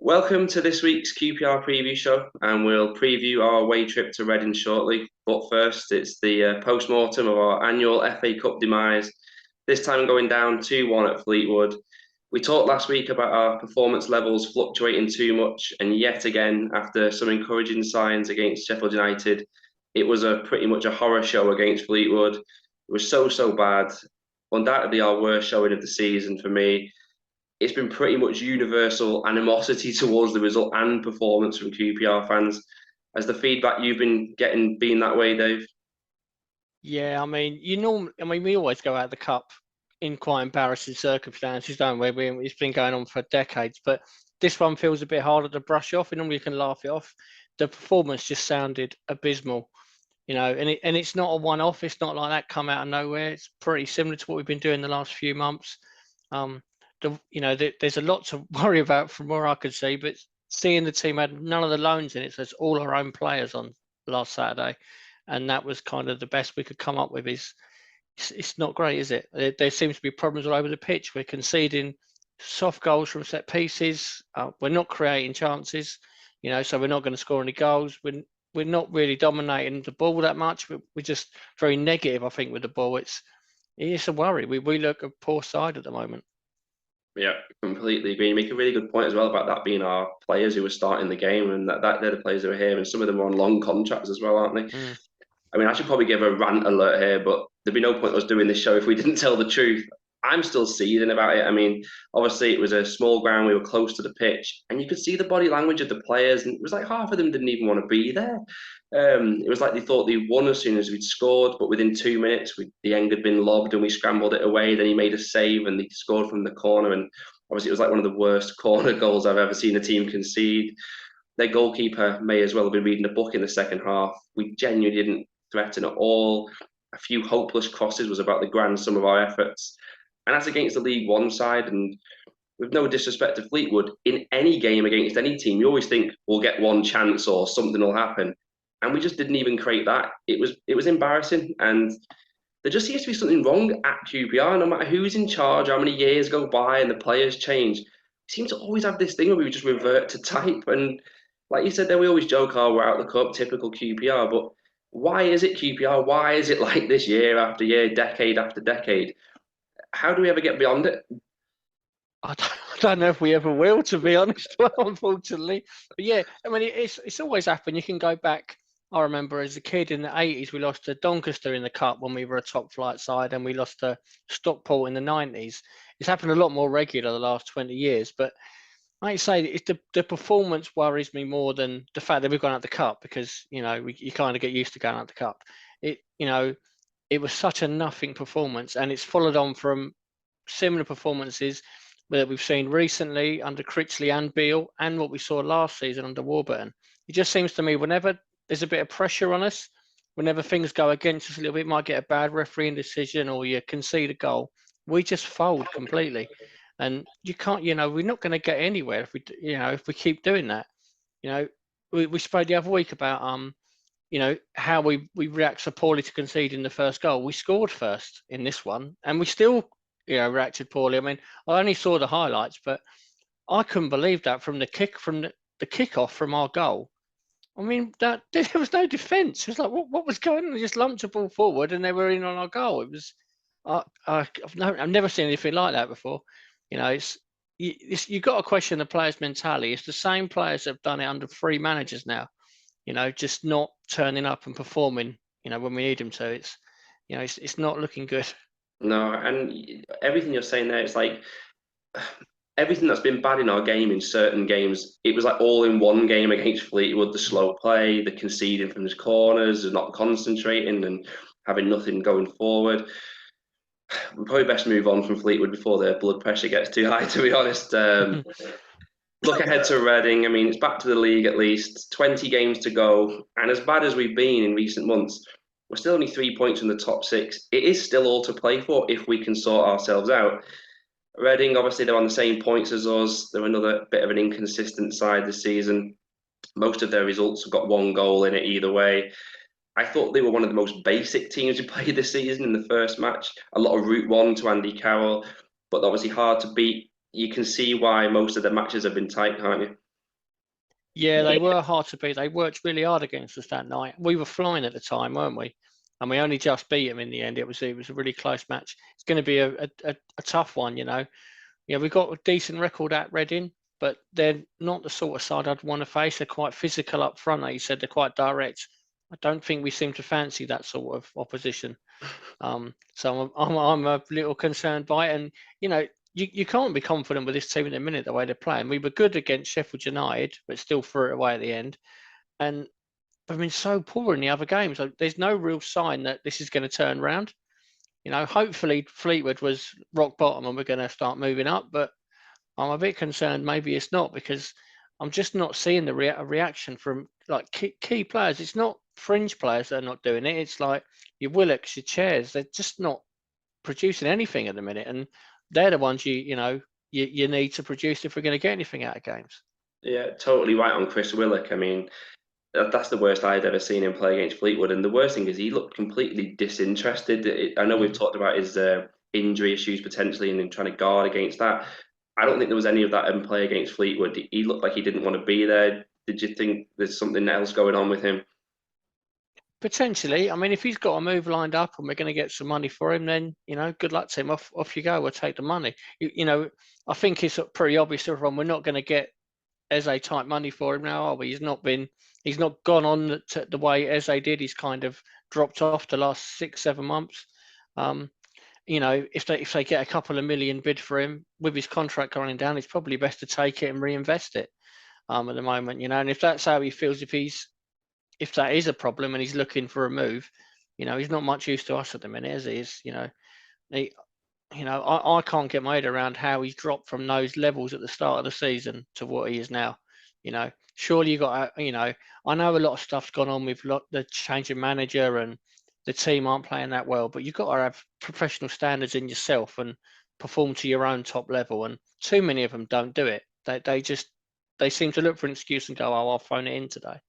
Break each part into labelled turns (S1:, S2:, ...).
S1: Welcome to this week's QPR Preview Show, and we'll preview our away trip to Reading shortly. But first, it's the post-mortem of our annual FA Cup demise, this time going down 2-1 at Fleetwood. We talked last week about our performance levels fluctuating too much, and yet again, after some encouraging signs against Sheffield United, it was pretty much a horror show against Fleetwood. It was so bad. Undoubtedly our worst showing of the season for me. It's been pretty much universal animosity towards the result and performance from QPR fans. Has the feedback you've been getting been that way, Dave?
S2: Yeah, we always go out of the cup in quite embarrassing circumstances, don't we? It's been going on for decades, but this one feels a bit harder to brush off. And normally you can laugh it off. The performance just sounded abysmal, and it's not a one-off. It's not like that come out of nowhere. It's pretty similar to what we've been doing the last few months. There's a lot to worry about from where I could see, but seeing the team had none of the loans in it, so it's all our own players on last Saturday, and that was kind of the best we could come up with. It's not great, is it? There seems to be problems all over the pitch. We're conceding soft goals from set pieces. We're not creating chances, so we're not going to score any goals. We're not really dominating the ball that much, but we're just very negative, I think, with the ball. It's a worry. We look a poor side at the moment.
S1: Yeah, completely agree. You make a really good point as well about that being our players who were starting the game, and that they're the players who are here, and some of them are on long contracts as well, aren't they? I mean, I should probably give a rant alert here, but there'd be no point us doing this show if we didn't tell the truth. I'm still seething about it. I mean, obviously it was a small ground, we were close to the pitch, and you could see the body language of the players, and it was like half of them didn't even want to be there. It was like they thought they won as soon as we'd scored, but within 2 minutes, the end had been lobbed and we scrambled it away. Then he made a save and they scored from the corner. And obviously, it was like one of the worst corner goals I've ever seen a team concede. Their goalkeeper may as well have been reading a book in the second half. We genuinely didn't threaten at all. A few hopeless crosses was about the grand sum of our efforts. And that's against the League One side. And with no disrespect to Fleetwood, in any game against any team, you always think we'll get one chance or something will happen. And we just didn't even create that. It was embarrassing. And there just seems to be something wrong at QPR. No matter who's in charge, how many years go by and the players change, we seem to always have this thing where we just revert to type. And like you said there, we always joke, oh, we're out of the cup, typical QPR. But why is it QPR? Why is it like this year after year, decade after decade? How do we ever get beyond it?
S2: I don't know if we ever will, to be honest, unfortunately. But yeah, I mean, it's always happened. You can go back. I remember as a kid in the 80s, we lost to Doncaster in the Cup when we were a top flight side, and we lost to Stockport in the 90s. It's happened a lot more regular the last 20 years. But like you say, the performance worries me more than the fact that we've gone out the Cup, because, you kind of get used to going out the Cup. It was such a nothing performance, and it's followed on from similar performances that we've seen recently under Critchley and Beale, and what we saw last season under Warburton. It just seems to me whenever there's a bit of pressure on us, whenever things go against us a little bit, might get a bad refereeing decision or you concede a goal, we just fold completely. And you can't, we're not going to get anywhere if we keep doing that. We spoke the other week about how we react so poorly to conceding the first goal. We scored first in this one, and we still reacted poorly. I mean, I only saw the highlights, but I couldn't believe that from the kickoff from our goal. I mean, that there was no defence. It was like, what was going on? They just lumped the ball forward and they were in on our goal. It was, I've never seen anything like that before. You've got to question the players' mentality. It's the same players that have done it under 3 managers now. Just not turning up and performing. When we need them to. It's not looking good.
S1: No, and everything you're saying there, it's like everything that's been bad in our game in certain games, it was like all in one game against Fleetwood, the slow play, the conceding from his corners, and not concentrating and having nothing going forward. We probably best move on from Fleetwood before their blood pressure gets too high, to be honest. Look ahead to Reading. I mean, it's back to the league at least, 20 games to go. And as bad as we've been in recent months, we're still only 3 points in the top 6. It is still all to play for if we can sort ourselves out. Reading, obviously, they're on the same points as us. They're another bit of an inconsistent side this season. Most of their results have got 1 goal in it either way. I thought they were one of the most basic teams who played this season in the first match. A lot of route one to Andy Carroll, but obviously hard to beat. You can see why most of the matches have been tight, can't you?
S2: Yeah, they were hard to beat. They worked really hard against us that night. We were flying at the time, weren't we? And we only just beat them in the end. It was a really close match. It's going to be a tough one, you know. Yeah, we've got a decent record at Reading, but they're not the sort of side I'd want to face. They're quite physical up front, like you said. They're quite direct. I don't think we seem to fancy that sort of opposition. So I'm a little concerned by it. And, you know, you can't be confident with this team in a minute the way they're playing. We were good against Sheffield United, but still threw it away at the end. And they've been so poor in the other games. Like, there's no real sign that this is going to turn around. You know, hopefully Fleetwood was rock bottom and we're going to start moving up. But I'm a bit concerned maybe it's not, because I'm just not seeing the reaction from like key players. It's not fringe players that are not doing it. It's like your Willocks, your Chairs. They're just not producing anything at the minute, and they're the ones you need to produce if we're going to get anything out of games.
S1: Yeah, totally right on Chris Willock. I mean, that's the worst I'd ever seen him play against Fleetwood. And the worst thing is he looked completely disinterested. I know we've talked about his injury issues potentially and him trying to guard against that. I don't think there was any of that in play against Fleetwood. He looked like he didn't want to be there. Did you think there's something else going on with him?
S2: Potentially. I mean, if he's got a move lined up and we're going to get some money for him, then, you know, good luck to him. Off you go. We'll take the money. You know, I think it's pretty obvious to everyone we're not going to get Eze type money for him now, are we? He's not gone on the way Eze did. He's kind of dropped off the last 6-7 months. You know, if they get a couple of million bid for him with his contract running down, it's probably best to take it and reinvest it at the moment, you know. And if that's how he feels, if that is a problem and he's looking for a move, you know, he's not much use to us at the minute, as he is, you know. I can't get my head around how he's dropped from those levels at the start of the season to what he is now. You know, surely you got, you know, I know a lot of stuff's gone on with the change of manager and the team aren't playing that well, but you've got to have professional standards in yourself and perform to your own top level. And too many of them don't do it. They seem to look for an excuse and go, "Oh, I'll phone it in today,"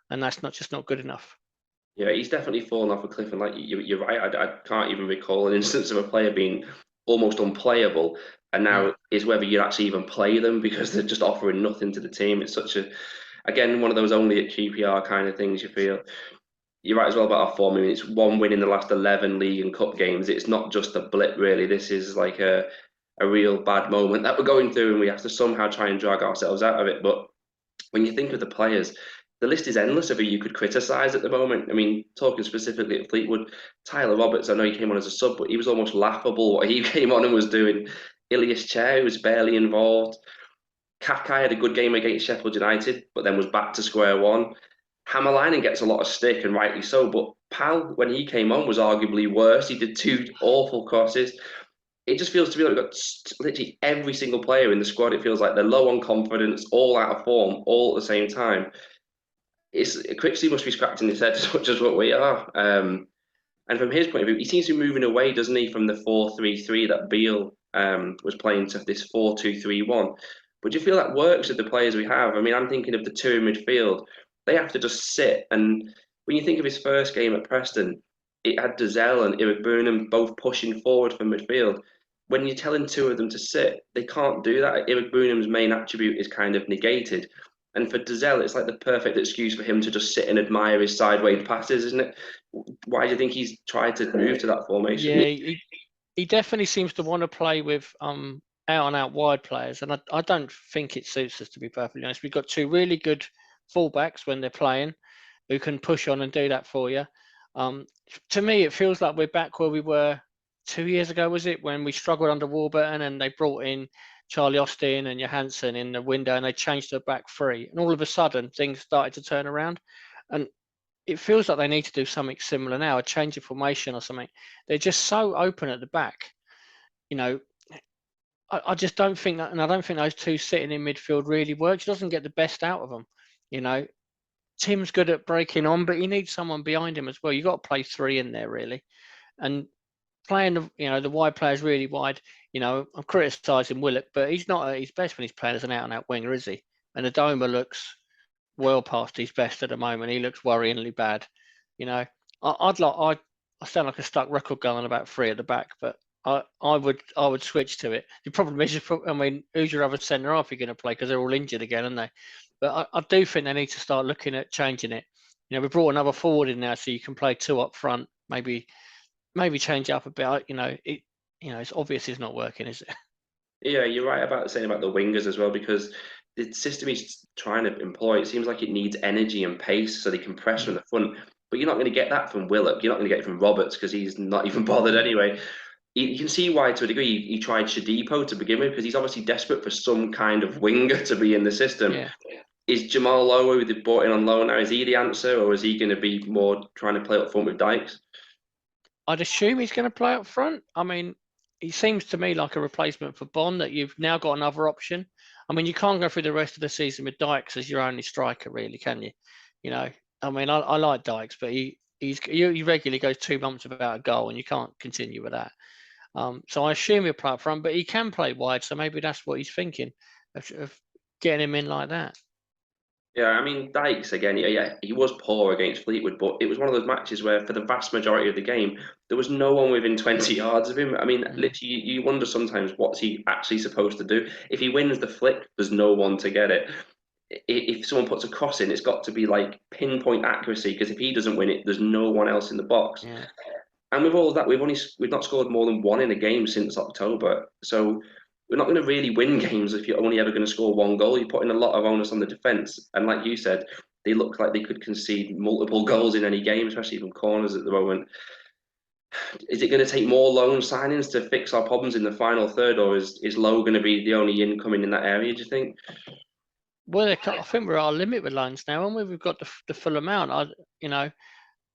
S2: and that's not good enough.
S1: Yeah, he's definitely fallen off a cliff, and like you're right. I can't even recall an instance of a player being almost unplayable, and now is whether you actually even play them because they're just offering nothing to the team. It's such a, again, one of those only at QPR kind of things. You feel you're right as well about our form. I mean, it's one win in the last 11 league and cup games. It's not just a blip, really. This is like a real bad moment that we're going through, and we have to somehow try and drag ourselves out of it. But when you think of the players, the list is endless of who you could criticise at the moment. I mean, talking specifically at Fleetwood, Tyler Roberts, I know he came on as a sub, but he was almost laughable what he came on and was doing. Ilias Chair, who was barely involved. Kakai had a good game against Sheffield United, but then was back to square one. Hammerlinen gets a lot of stick, and rightly so, but Pal, when he came on, was arguably worse. He did two awful crosses. It just feels to me like we've got literally every single player in the squad. It feels like they're low on confidence, all out of form, all at the same time. Cripsey must be scratching his head as much as what we are. And from his point of view, he seems to be moving away, doesn't he, from the 4-3-3 that Beale was playing to this 4-2-3-1. But do you feel that works with the players we have? I mean, I'm thinking of the two in midfield. They have to just sit. And when you think of his first game at Preston, it had Dazelle and Eric Burnham both pushing forward from midfield. When you're telling two of them to sit, they can't do that. Eric Burnham's main attribute is kind of negated. And for Dazelle, it's like the perfect excuse for him to just sit and admire his sideways passes, isn't it? Why do you think he's tried to move to that formation?
S2: Yeah, he definitely seems to want to play with out and out wide players, and I don't think it suits us, to be perfectly honest. We've got two really good fullbacks when they're playing who can push on and do that for you. To me, it feels like we're back where we were 2 years ago, was it, when we struggled under Warburton and they brought in Charlie Austin and Johansson in the window and they changed the back three, and all of a sudden things started to turn around. And it feels like they need to do something similar now, a change of formation or something. They're just so open at the back. You know, I just don't think that, and I don't think those two sitting in midfield really works. He doesn't get the best out of them. You know, Tim's good at breaking on, but he needs someone behind him as well. You've got to play three in there, really. And playing the wide players really wide. You know, I'm criticising Willock, but he's not at his best when he's playing as an out-and-out winger, is he? And Adoma looks well past his best at the moment. He looks worryingly bad. You know, I sound like a stuck record gun on about three at the back, but I would switch to it. The problem is, I mean, who's your other centre half you're going to play, because they're all injured again, aren't they? But I do think they need to start looking at changing it. You know, we brought another forward in now, so you can play 2 up front. Maybe change it up a bit. You know, it's obvious it's not working, is it?
S1: Yeah, you're right about saying about the wingers as well, because the system he's trying to employ, it seems like it needs energy and pace so they can press from the front. But you're not going to get that from Willock. You're not going to get it from Roberts because he's not even bothered anyway. You can see why, to a degree, he tried Shadipo to begin with because he's obviously desperate for some kind of winger to be in the system.
S2: Yeah.
S1: Is Jamal Lowe, who they brought in on loan now, is he the answer, or is he going to be more trying to play up front with Dykes?
S2: I'd assume he's going to play up front. I mean, he seems to me like a replacement for Bond, that you've now got another option. I mean, you can't go through the rest of the season with Dykes as your only striker, really, can you? You know, I mean, I like Dykes, but he regularly goes 2 months without a goal, and you can't continue with that. So I assume he'll play up front, but he can play wide, so maybe that's what he's thinking of getting him in like that.
S1: Yeah, I mean, Dykes, again, yeah, he was poor against Fleetwood, but it was one of those matches where, for the vast majority of the game, there was no one within 20 yards of him. I mean, literally, you wonder sometimes what's he actually supposed to do. If he wins the flick, there's no one to get it. If someone puts a cross in, it's got to be like pinpoint accuracy, because if he doesn't win it, there's no one else in the box.
S2: Yeah.
S1: And with all of that, we've not scored more than 1 in a game since October. So we're not going to really win games if you're only ever going to score 1 goal. You're putting a lot of onus on the defence. And like you said, they look like they could concede multiple goals in any game, especially from corners at the moment. Is it going to take more loan signings to fix our problems in the final third, or is Lowe going to be the only incoming in that area, do you think?
S2: Well, I think we're at our limit with loans now, and we've got the full amount.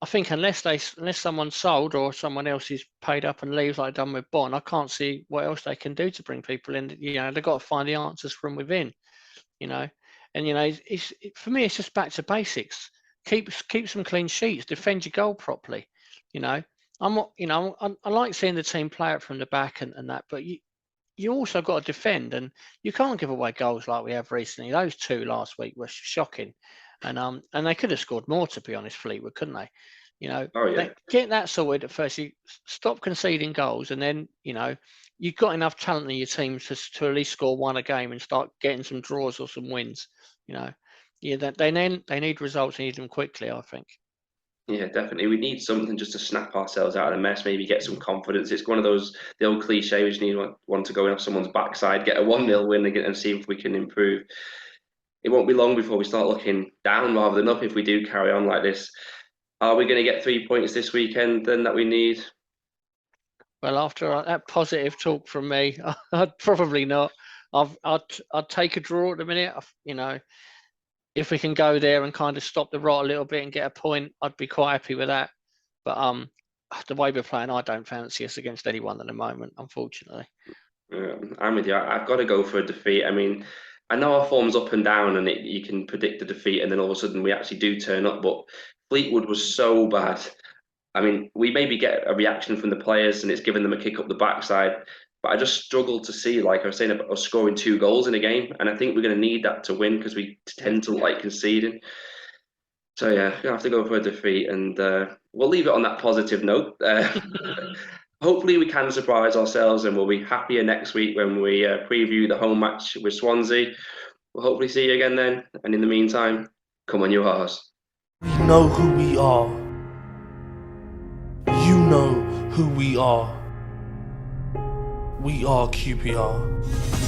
S2: I think unless someone's sold or someone else is paid up and leaves, like done with Bond, I can't see what else they can do to bring people in. You know, they've got to find the answers from within. You know, and for me, it's just back to basics. Keep some clean sheets. Defend your goal properly. You know, I like seeing the team play it from the back and that, but you also got to defend, and you can't give away goals like we have recently. Those 2 last week were shocking. And they could have scored more, to be honest, Fleetwood, couldn't they? You know, get that sorted at first. You stop conceding goals, and then you've got enough talent in your team to at least score 1 a game and start getting some draws or some wins. You know, they need results. They need them quickly, I think.
S1: Yeah, definitely. We need something just to snap ourselves out of the mess, maybe get some confidence. It's one of those, the old cliche, we just need one to go in off someone's backside, get a 1-0 win and see if we can improve. It won't be long before we start looking down rather than up if we do carry on like this. Are we going to get 3 points this weekend then that we need?
S2: Well, after that positive talk from me, I'd probably not. I'd take a draw at the minute. If we can go there and kind of stop the rot a little bit and get a point, I'd be quite happy with that. But the way we're playing, I don't fancy us against anyone at the moment, unfortunately.
S1: Yeah, I'm with you. I've got to go for a defeat. I mean, I know our form's up and down, and you can predict the defeat, and then all of a sudden we actually do turn up. But Fleetwood was so bad. I mean, we maybe get a reaction from the players, and it's given them a kick up the backside. But I just struggle to see, like I was saying, about us scoring 2 goals in a game, and I think we're going to need that to win because we tend to like conceding. So yeah, we have to go for a defeat, and we'll leave it on that positive note. Hopefully we can surprise ourselves, and we'll be happier next week when we preview the home match with Swansea. We'll hopefully see you again then, and in the meantime, come on you Haas.
S3: We know who we are. You know who we are. We are QPR.